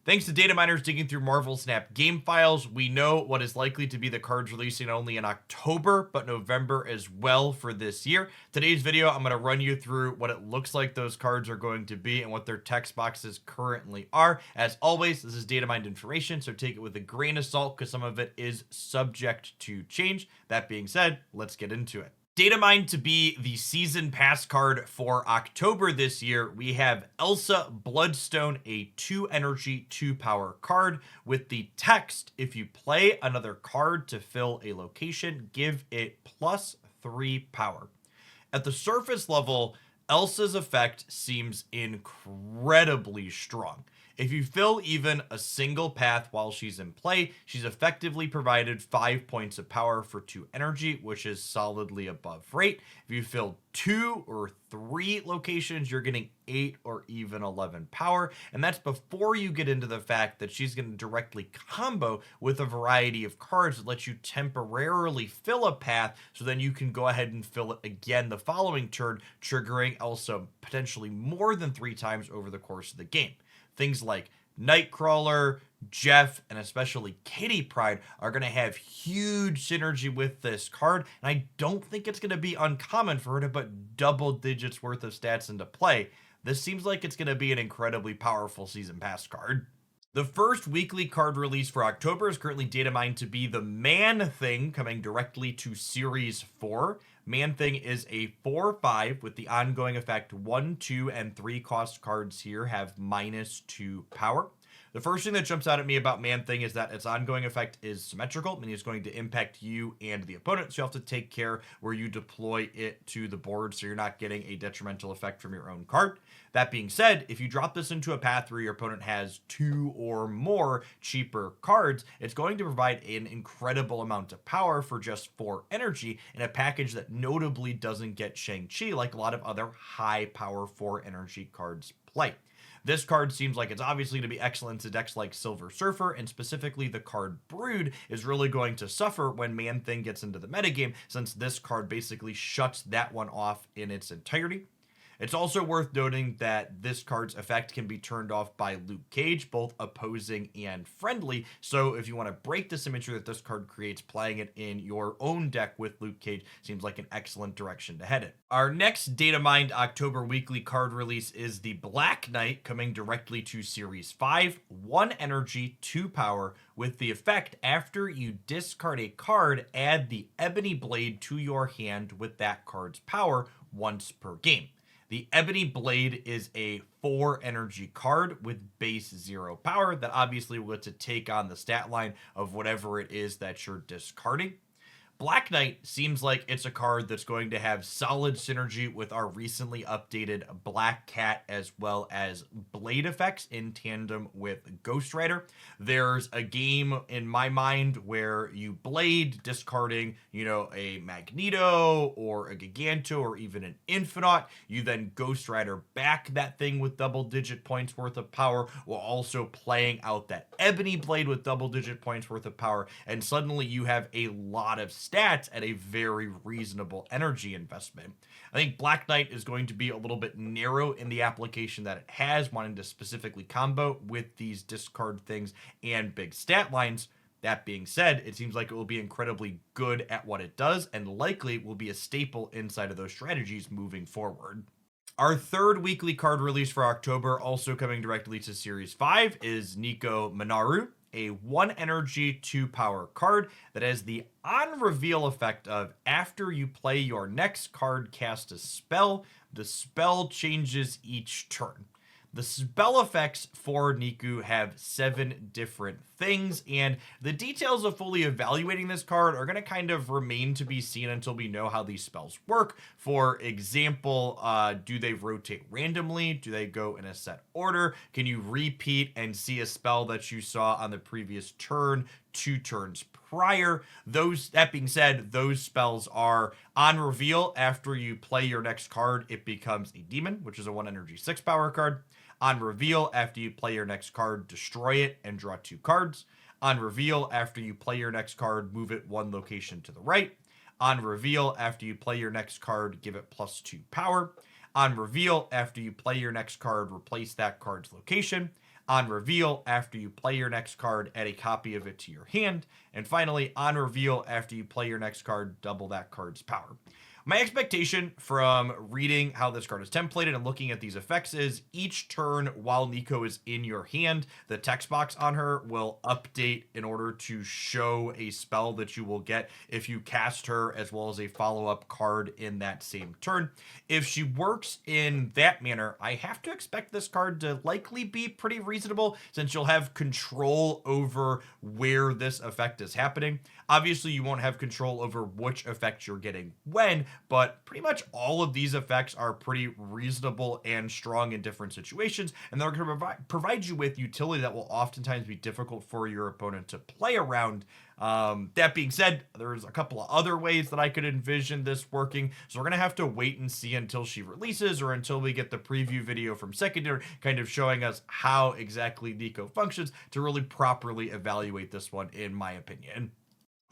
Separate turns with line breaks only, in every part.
Thanks to data miners digging through Marvel Snap game files, we know what is likely to be the cards releasing not only in October, but November as well for this year. Today's video, I'm going to run you through what it looks like those cards are going to be and what their text boxes currently are. As always, this is data mined information, so take it with a grain of salt because some of it is subject to change. That being said, let's get into it. Data mined to be the season pass card for October this year, we have Elsa Bloodstone, a 2 energy, 2 power card with the text, if you play another card to fill a location, give it +3 power. At the surface level, Elsa's effect seems incredibly strong. If you fill even a single path while she's in play, she's effectively provided 5 points of power for 2 energy, which is solidly above rate. If you fill 2 or 3 locations, you're getting 8 or even 11 power. And that's before you get into the fact that she's going to directly combo with a variety of cards that let you temporarily fill a path, so then you can go ahead and fill it again the following turn, triggering Elsa potentially more than 3 times over the course of the game. Things like Nightcrawler, Jeff, and especially Kitty Pryde are going to have huge synergy with this card, and I don't think it's going to be uncommon for her to put double digits worth of stats into play. This seems like it's going to be an incredibly powerful season pass card. The first weekly card release for October is currently data mined to be the Man Thing, coming directly to Series 4. Man Thing is a 4/5 with the ongoing effect 1, 2, and 3 cost cards here have -2 power. The first thing that jumps out at me about Man Thing is that its ongoing effect is symmetrical, meaning it's going to impact you and the opponent, so you have to take care where you deploy it to the board so you're not getting a detrimental effect from your own card. That being said, if you drop this into a path where your opponent has 2 or more cheaper cards, it's going to provide an incredible amount of power for just 4 energy in a package that notably doesn't get Shang-Chi like a lot of other high power 4 energy cards play. This card seems like it's obviously going to be excellent to decks like Silver Surfer, and specifically the card Brood is really going to suffer when Man Thing gets into the metagame, since this card basically shuts that one off in its entirety. It's also worth noting that this card's effect can be turned off by Luke Cage, both opposing and friendly, so if you want to break the symmetry that this card creates, playing it in your own deck with Luke Cage seems like an excellent direction to head in. Our next data mined October weekly card release is the Black Knight, coming directly to Series 5, 1 energy, 2 power, with the effect, after you discard a card, add the Ebony Blade to your hand with that card's power once per game. The Ebony Blade is a 4 energy card with base 0 power that obviously will get to take on the stat line of whatever it is that you're discarding. Black Knight seems like it's a card that's going to have solid synergy with our recently updated Black Cat as well as Blade effects in tandem with Ghost Rider. There's a game in my mind where you Blade, discarding, a Magneto or a Giganto or even an Infinite. You then Ghost Rider back that thing with double-digit points worth of power, while also playing out that Ebony Blade with double-digit points worth of power, and suddenly you have a lot of stats at a very reasonable energy investment. I think Black Knight is going to be a little bit narrow in the application that it has, wanting to specifically combo with these discard things and big stat lines. That being said, it seems like it will be incredibly good at what it does, and likely will be a staple inside of those strategies moving forward. Our third weekly card release for October, also coming directly to Series 5, is Nico Minoru, a 1 energy, 2 power card that has the on reveal effect of, after you play your next card cast a spell, the spell changes each turn. The spell effects for Nico have 7 different things, and the details of fully evaluating this card are going to kind of remain to be seen until we know how these spells work. For example, do they rotate randomly? Do they go in a set order? Can you repeat and see a spell that you saw on the previous turn 2 turns prior? That being said, those spells are on reveal. After you play your next card, it becomes a demon, which is a 1 energy 6 power card. On reveal, after you play your next card, destroy it and draw 2 cards. On reveal, after you play your next card, move it 1 location to the right. On reveal, after you play your next card, give it +2 power. On reveal, after you play your next card, replace that card's location. On reveal, after you play your next card, add a copy of it to your hand. And finally, on reveal, after you play your next card, double that card's power. My expectation from reading how this card is templated and looking at these effects is each turn while Nico is in your hand, the text box on her will update in order to show a spell that you will get if you cast her, as well as a follow-up card in that same turn. If she works in that manner, I have to expect this card to likely be pretty reasonable, since you'll have control over where this effect is happening. Obviously, you won't have control over which effect you're getting when, but pretty much all of these effects are pretty reasonable and strong in different situations, and they're going to provide you with utility that will oftentimes be difficult for your opponent to play around. That being said, there's a couple of other ways that I could envision this working, so we're going to have to wait and see until she releases, or until we get the preview video from Secondary kind of showing us how exactly Nico functions to really properly evaluate this one, in my opinion.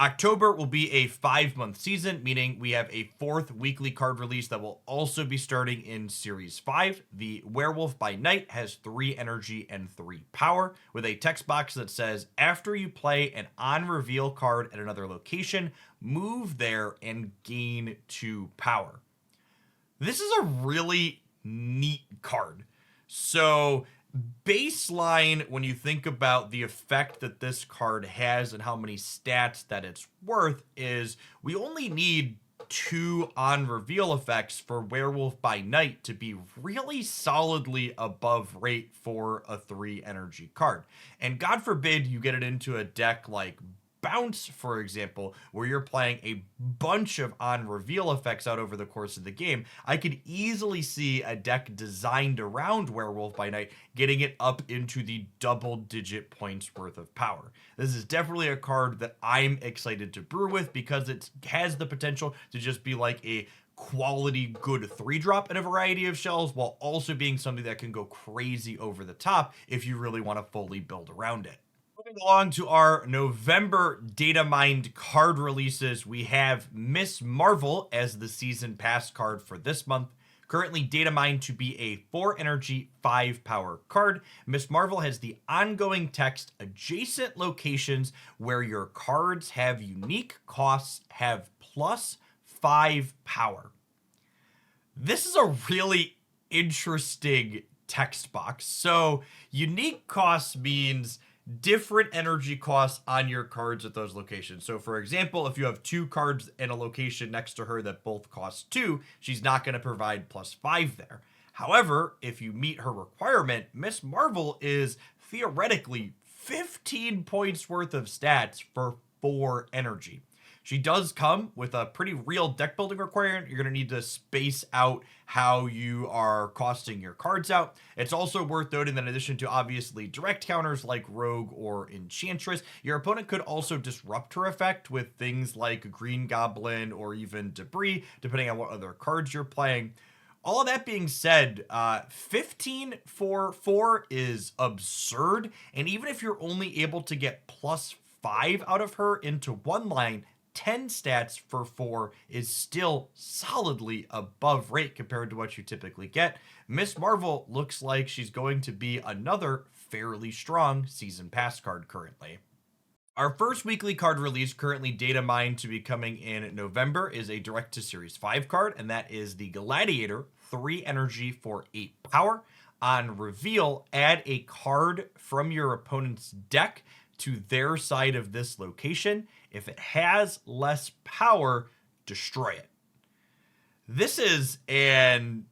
October will be a 5-month season, meaning we have a 4th weekly card release that will also be starting in Series 5. The Werewolf by Night has 3 energy and 3 power, with a text box that says, after you play an on-reveal card at another location, move there and gain 2 power. This is a really neat card. So baseline, when you think about the effect that this card has and how many stats that it's worth, is we only need 2 on reveal effects for Werewolf by Night to be really solidly above rate for a 3 energy card. And God forbid you get it into a deck like Bounce, for example, where you're playing a bunch of on reveal effects out over the course of the game. I could easily see a deck designed around Werewolf by Night getting it up into the double-digit points worth of power. This is definitely a card that I'm excited to brew with, because it has the potential to just be like a quality good 3-drop in a variety of shells, while also being something that can go crazy over the top if you really want to fully build around it. Moving along to our November data mined card releases, we have Miss Marvel as the season pass card for this month. Currently data mined to be a 4 energy, 5 power card. Miss Marvel has the ongoing text, adjacent locations where your cards have unique costs have +5 power. This is a really interesting text box. So unique costs means different energy costs on your cards at those locations. So for example, if you have 2 cards in a location next to her that both cost 2, she's not going to provide +5 there. However, if you meet her requirement, Miss Marvel is theoretically 15 points worth of stats for 4 energy. She does come with a pretty real deck building requirement. You're going to need to space out how you are costing your cards out. It's also worth noting that in addition to obviously direct counters like Rogue or Enchantress, your opponent could also disrupt her effect with things like Green Goblin or even Debris, depending on what other cards you're playing. All of that being said, 15 for 4 is absurd. And even if you're only able to get +5 out of her into one line, 10 stats for 4 is still solidly above rate compared to what you typically get. Miss Marvel looks like she's going to be another fairly strong season pass card currently. Our first weekly card release, currently data mined to be coming in November, is a direct to Series 5 card, and that is the Gladiator, 3 energy for 8 power. On reveal, add a card from your opponent's deck to their side of this location. If it has less power, destroy it. This is an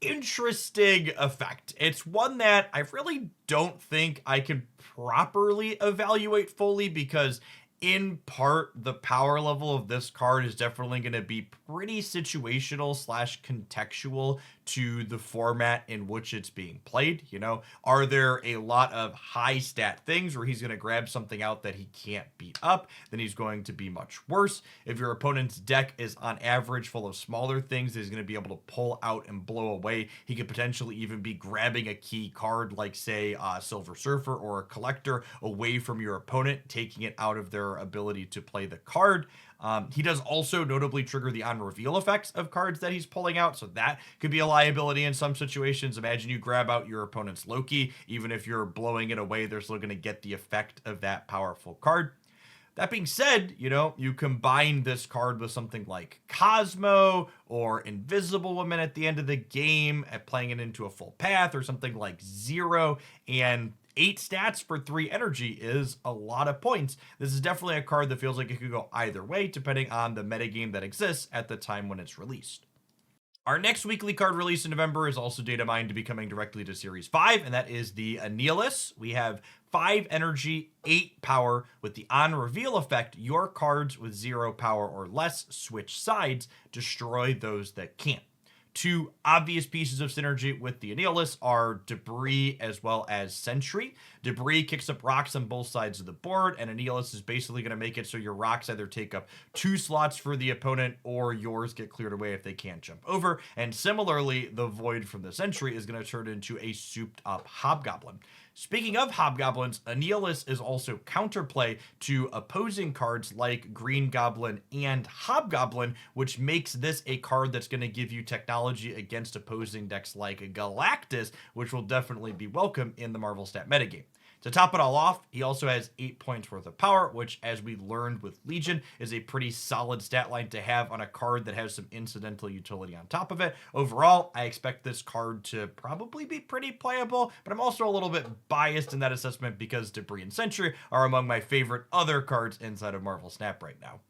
interesting effect. It's one that I really don't think I can properly evaluate fully, because in part, the power level of this card is definitely going to be pretty situational / contextual to the format in which it's being played. You know, are there a lot of high stat things where he's going to grab something out that he can't beat up? Then he's going to be much worse. If your opponent's deck is on average full of smaller things that he's going to be able to pull out and blow away, he could potentially even be grabbing a key card like, say, Silver Surfer or a Collector away from your opponent, taking it out of their ability to play the card. He does also notably trigger the on-reveal effects of cards that he's pulling out, so that could be a liability in some situations. Imagine you grab out your opponent's Loki, even if you're blowing it away, they're still going to get the effect of that powerful card. That being said, you combine this card with something like Cosmo or Invisible Woman at the end of the game, at playing it into a full path, or something like Zero, and 8 stats for 3 energy is a lot of points. This is definitely a card that feels like it could go either way, depending on the metagame that exists at the time when it's released. Our next weekly card release in November is also data mined to be coming directly to Series 5, and that is the Annihilus. We have 5 energy, 8 power. With the on-reveal effect, your cards with 0 power or less switch sides, destroy those that can't. 2 obvious pieces of synergy with the Annihilus are Debris as well as Sentry. Debris kicks up rocks on both sides of the board, and Annihilus is basically going to make it so your rocks either take up 2 slots for the opponent or yours get cleared away if they can't jump over. And similarly, the Void from the Sentry is going to turn into a souped up Hobgoblin. Speaking of Hobgoblins, Annihilus is also counterplay to opposing cards like Green Goblin and Hobgoblin, which makes this a card that's going to give you technology against opposing decks like Galactus, which will definitely be welcome in the Marvel Stat metagame. To top it all off, he also has 8 points worth of power, which, as we learned with Legion, is a pretty solid stat line to have on a card that has some incidental utility on top of it. Overall, I expect this card to probably be pretty playable, but I'm also a little bit biased in that assessment because Debris and Sentry are among my favorite other cards inside of Marvel Snap right now.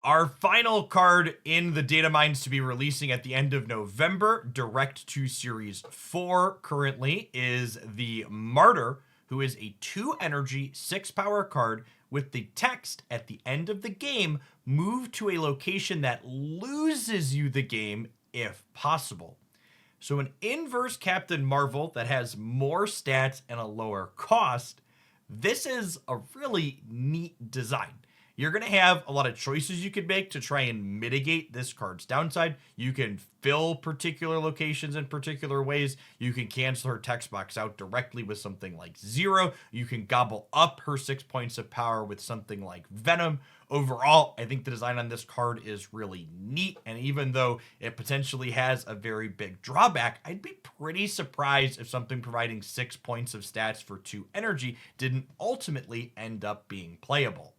Our final card in the data mines to be releasing at the end of November, direct to Series 4 currently, is the Martyr, who is a 2 energy, 6 power card with the text at the end of the game, move to a location that loses you the game if possible. So an inverse Captain Marvel that has more stats and a lower cost, this is a really neat design. You're going to have a lot of choices you could make to try and mitigate this card's downside. You can fill particular locations in particular ways. You can cancel her text box out directly with something like Zero. You can gobble up her 6 points of power with something like Venom. Overall, I think the design on this card is really neat, and even though it potentially has a very big drawback, I'd be pretty surprised if something providing 6 points of stats for 2 energy didn't ultimately end up being playable.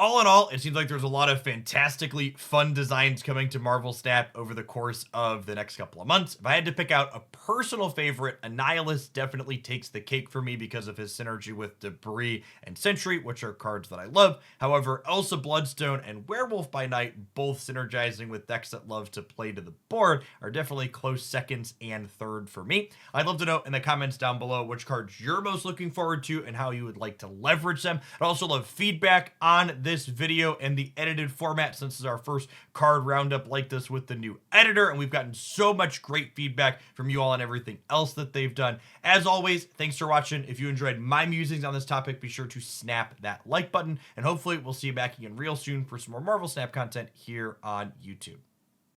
All in all, it seems like there's a lot of fantastically fun designs coming to Marvel Snap over the course of the next couple of months. If I had to pick out a personal favorite, Annihilus definitely takes the cake for me because of his synergy with Debris and Sentry, which are cards that I love. However, Elsa Bloodstone and Werewolf by Night, both synergizing with decks that love to play to the board, are definitely close seconds and third for me. I'd love to know in the comments down below which cards you're most looking forward to and how you would like to leverage them. I'd also love feedback on this video and the edited format, since this is our first card roundup like this with the new editor, and we've gotten so much great feedback from you all on everything else that they've done. As always, thanks for watching. If you enjoyed my musings on this topic, be sure to snap that like button, and hopefully we'll see you back again real soon for some more Marvel Snap content here on YouTube.